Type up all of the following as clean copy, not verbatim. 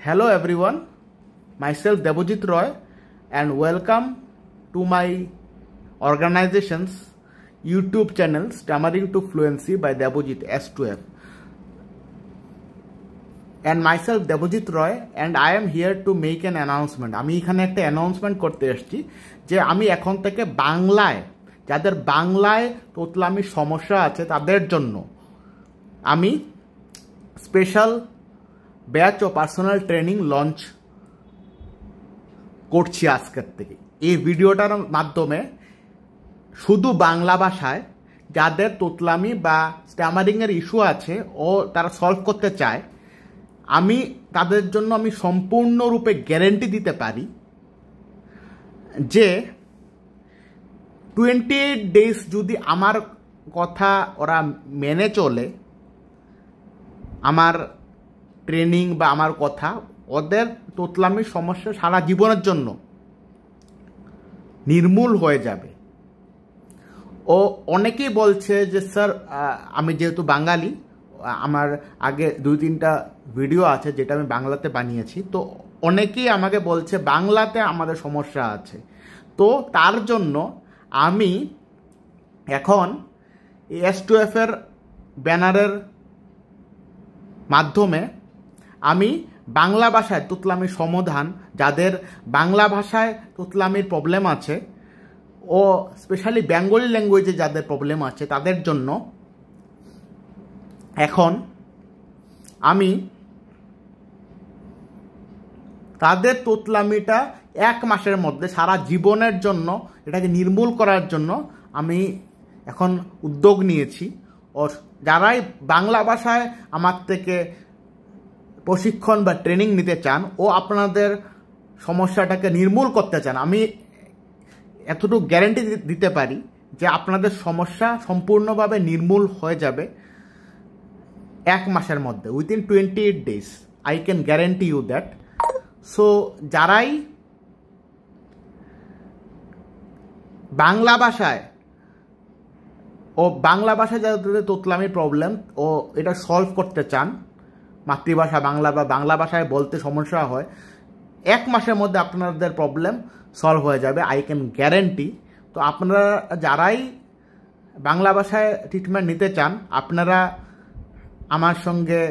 Hello everyone, myself Debojit Roy and welcome to my organization's YouTube channel Stammering to Fluency by Debojit S2F. And myself Debojit Roy and I am here to make an announcement. আমি এখানে একটা announcement করতে এসেছি যে আমি এখন থেকে বাংলায় যাদের বাংলায় তোতলামি সমস্যা আছে তাদের জন্য আমি স্পেশাল ব্যাচ ও পার্সোনাল ট্রেনিং লঞ্চ করছি আজকের থেকে। এই ভিডিওটার মাধ্যমে শুধু বাংলা ভাষায় যাদের তোতলামি বা স্ট্যামারিংয়ের ইস্যু আছে ও তারা সলভ করতে চায় আমি তাদের জন্য আমি সম্পূর্ণরূপে গ্যারেন্টি দিতে পারি যে 28 ডেজ যদি আমার কথা ওরা মেনে চলে, আমার ট্রেনিং বা আমার কথা, ওদের তোতলামির সমস্যা সারা জীবনের জন্য নির্মূল হয়ে যাবে। ও অনেকেই বলছে যে স্যার আমি যেহেতু বাঙালি, আমার আগে 2-3টা ভিডিও আছে যেটা আমি বাংলাতে বানিয়েছি, তো অনেকেই আমাকে বলছে বাংলাতে আমাদের সমস্যা আছে। তো তার জন্য আমি এখন S2F এর ব্যানারের মাধ্যমে আমি বাংলা ভাষায় তোতলামির সমাধান, যাদের বাংলা ভাষায় তোতলামির প্রবলেম আছে ও স্পেশালি বেঙ্গলি ল্যাঙ্গুয়েজে যাদের প্রবলেম আছে তাদের জন্য এখন আমি তাদের তোতলামিটা 1 মাসের মধ্যে সারা জীবনের জন্য এটাকে নির্মূল করার জন্য আমি এখন উদ্যোগ নিয়েছি। ও যারাই বাংলা ভাষায় আমার থেকে প্রশিক্ষণ বা ট্রেনিং নিতে চান ও আপনাদের সমস্যাটাকে নির্মূল করতে চান, আমি এতটুকু গ্যারেন্টি দিতে পারি যে আপনাদের সমস্যা সম্পূর্ণভাবে নির্মূল হয়ে যাবে 1 মাসের মধ্যে, within 28 days. I can guarantee you that. So যারাই বাংলা ভাষায় যাদের তোতলামির প্রবলেম ও এটা সলভ করতে চান, মাতৃভাষা বাংলা বা বাংলা ভাষায় বলতে সমস্যা হয়, 1 মাসের মধ্যে আপনাদের প্রবলেম সলভ হয়ে যাবে, আই ক্যান গ্যারেন্টি। তো আপনারা যারাই বাংলা ভাষায় ট্রিটমেন্ট নিতে চান আপনারা আমার সঙ্গে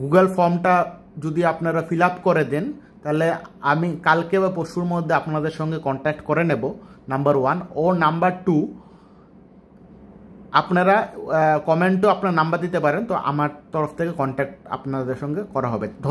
গুগল ফর্মটা যদি আপনারা ফিল আপ করে দেন তাহলে আমি কালকে বা পরশুর মধ্যে আপনাদের সঙ্গে কন্ট্যাক্ট করে নেব, নাম্বার 1। ও নাম্বার 2, আপনারা কমেন্টও আপনার নাম্বার দিতে পারেন, তো আমার তরফ থেকে কন্ট্যাক্ট আপনাদের সঙ্গে করা হবে।